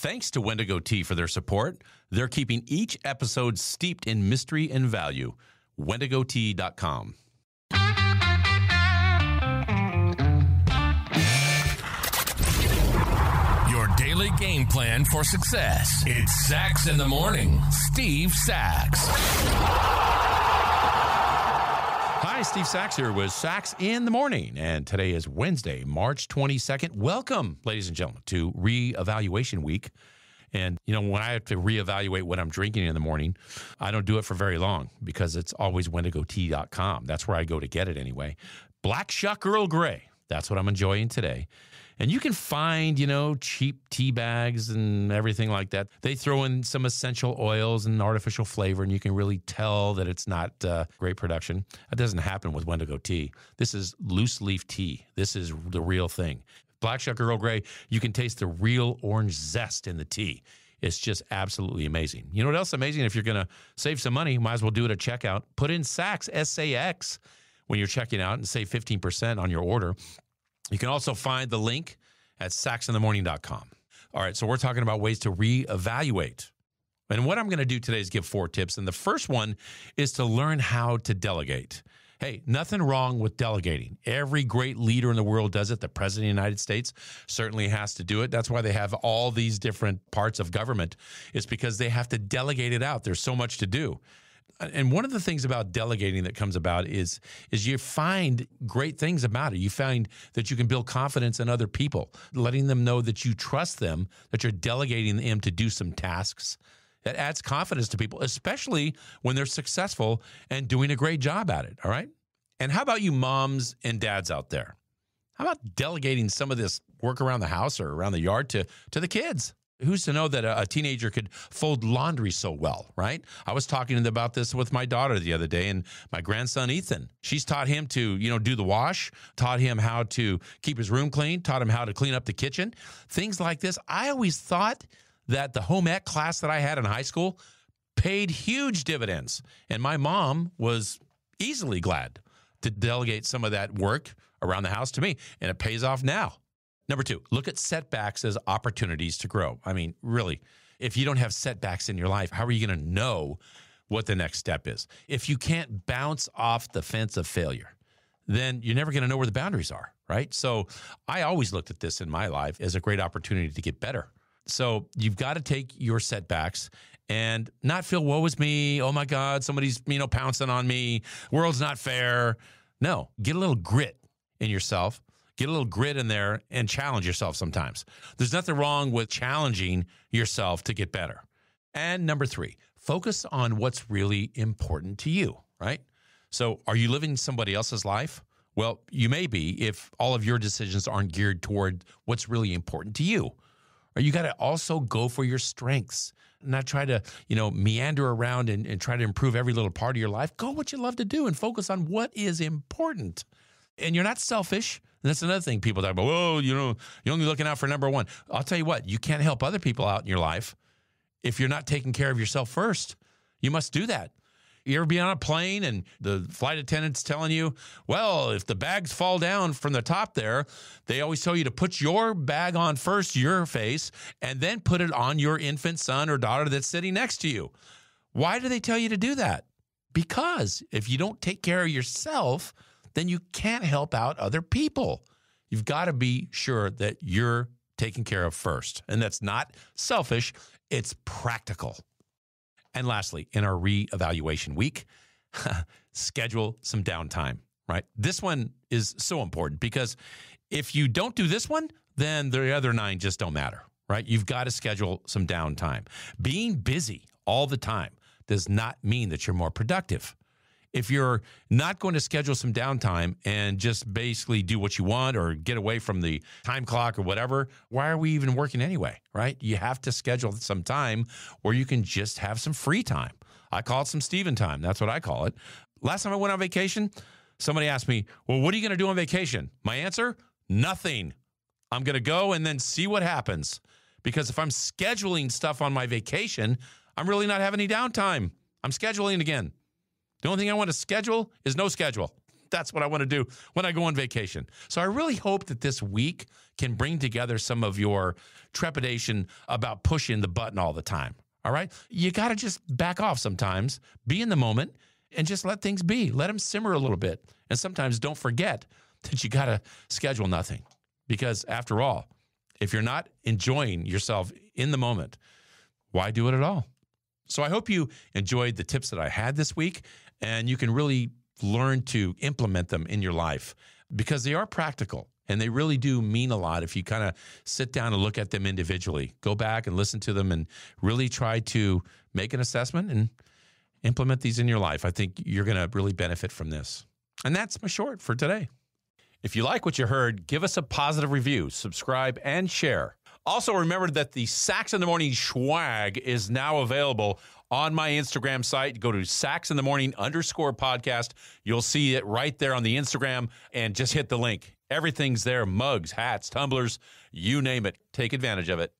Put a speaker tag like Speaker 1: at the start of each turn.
Speaker 1: Thanks to Wendigo Tea for their support. They're keeping each episode steeped in mystery and value. WendigoTea.com.
Speaker 2: Your daily game plan for success. It's Sachs in the Morning. Steve Sachs.
Speaker 1: Hi, Steve Sachs here with Sachs in the Morning. And today is Wednesday, March 22nd. Welcome, ladies and gentlemen, to Reevaluation Week. And, you know, when I have to reevaluate what I'm drinking in the morning, I don't do it for very long because it's always WendigoTea.com. That's where I go to get it anyway. Black Shuck Earl Grey. That's what I'm enjoying today. And you can find, you know, cheap tea bags and everything like that. They throw in some essential oils and artificial flavor, and you can really tell that it's not great production. That doesn't happen with Wendigo tea. This is loose leaf tea. This is the real thing. Black Shuck Earl Grey, you can taste the real orange zest in the tea. It's just absolutely amazing. You know what else is amazing? If you're going to save some money, might as well do it at checkout. Put in Sachs, S-A-X, when you're checking out and save 15% on your order. You can also find the link at sachsinthemorning.com. All right, so we're talking about ways to reevaluate. And what I'm going to do today is give 4 tips. And the first one is to learn how to delegate. Hey, nothing wrong with delegating. Every great leader in the world does it. The President of the United States certainly has to do it. That's why they have all these different parts of government. It's because they have to delegate it out. There's so much to do. And one of the things about delegating that comes about is you find great things about it. You find that you can build confidence in other people, letting them know that you trust them, that you're delegating them to do some tasks. That adds confidence to people, especially when they're successful and doing a great job at it, all right? And how about you moms and dads out there? How about delegating some of this work around the house or around the yard to the kids? Who's to know that a teenager could fold laundry so well, right? I was talking about this with my daughter the other day, and my grandson, Ethan. She's taught him to, you know, do the wash, taught him how to keep his room clean, taught him how to clean up the kitchen, things like this. I always thought that the home ec class that I had in high school paid huge dividends, and my mom was easily glad to delegate some of that work around the house to me, and it pays off now. Number 2, look at setbacks as opportunities to grow. I mean, really, if you don't have setbacks in your life, how are you going to know what the next step is? If you can't bounce off the fence of failure, then you're never going to know where the boundaries are, right? So I always looked at this in my life as a great opportunity to get better. So you've got to take your setbacks and not feel, woe is me, oh my God, somebody's, pouncing on me, world's not fair. No, get a little grit in yourself. Get a little grit in there and challenge yourself sometimes. There's nothing wrong with challenging yourself to get better. And number 3, focus on what's really important to you, right? So are you living somebody else's life? Well, you may be if all of your decisions aren't geared toward what's really important to you. Or you got to also go for your strengths, not try to, meander around and try to improve every little part of your life. Go what you love to do and focus on what is important. And you're not selfish. And that's another thing people talk about. Whoa, you're only looking out for number 1. I'll tell you what, you can't help other people out in your life if you're not taking care of yourself first. You must do that. You ever be on a plane and the flight attendant's telling you, well, if the bags fall down from the top there, they always tell you to put your bag on first, your face, and then put it on your infant son or daughter that's sitting next to you. Why do they tell you to do that? Because if you don't take care of yourself, then you can't help out other people. You've got to be sure that you're taken care of first. And that's not selfish, it's practical. And lastly, in our reevaluation week, schedule some downtime, right? This one is so important because if you don't do this one, then the other 9 just don't matter, right? You've got to schedule some downtime. Being busy all the time does not mean that you're more productive. If you're not going to schedule some downtime and just basically do what you want or get away from the time clock or whatever, why are we even working anyway, right? You have to schedule some time where you can just have some free time. I call it some Steven time. That's what I call it. Last time I went on vacation, somebody asked me, well, what are you going to do on vacation? My answer, nothing. I'm going to go and then see what happens. Because if I'm scheduling stuff on my vacation, I'm really not having any downtime. I'm scheduling again. The only thing I want to schedule is no schedule. That's what I want to do when I go on vacation. So I really hope that this week can bring together some of your trepidation about pushing the button all the time. All right? You got to just back off sometimes, be in the moment, and just let things be. Let them simmer a little bit. And sometimes don't forget that you got to schedule nothing. Because after all, if you're not enjoying yourself in the moment, why do it at all? So I hope you enjoyed the tips that I had this week, and you can really learn to implement them in your life because they are practical and they really do mean a lot if you kind of sit down and look at them individually. Go back and listen to them and really try to make an assessment and implement these in your life. I think you're going to really benefit from this. And that's my short for today. If you like what you heard, give us a positive review, subscribe, and share. Also, remember that the Sax in the Morning swag is now available on my Instagram site. Go to saxinthemorning_podcast. You'll see it right there on the Instagram, and just hit the link. Everything's there, mugs, hats, tumblers, you name it. Take advantage of it.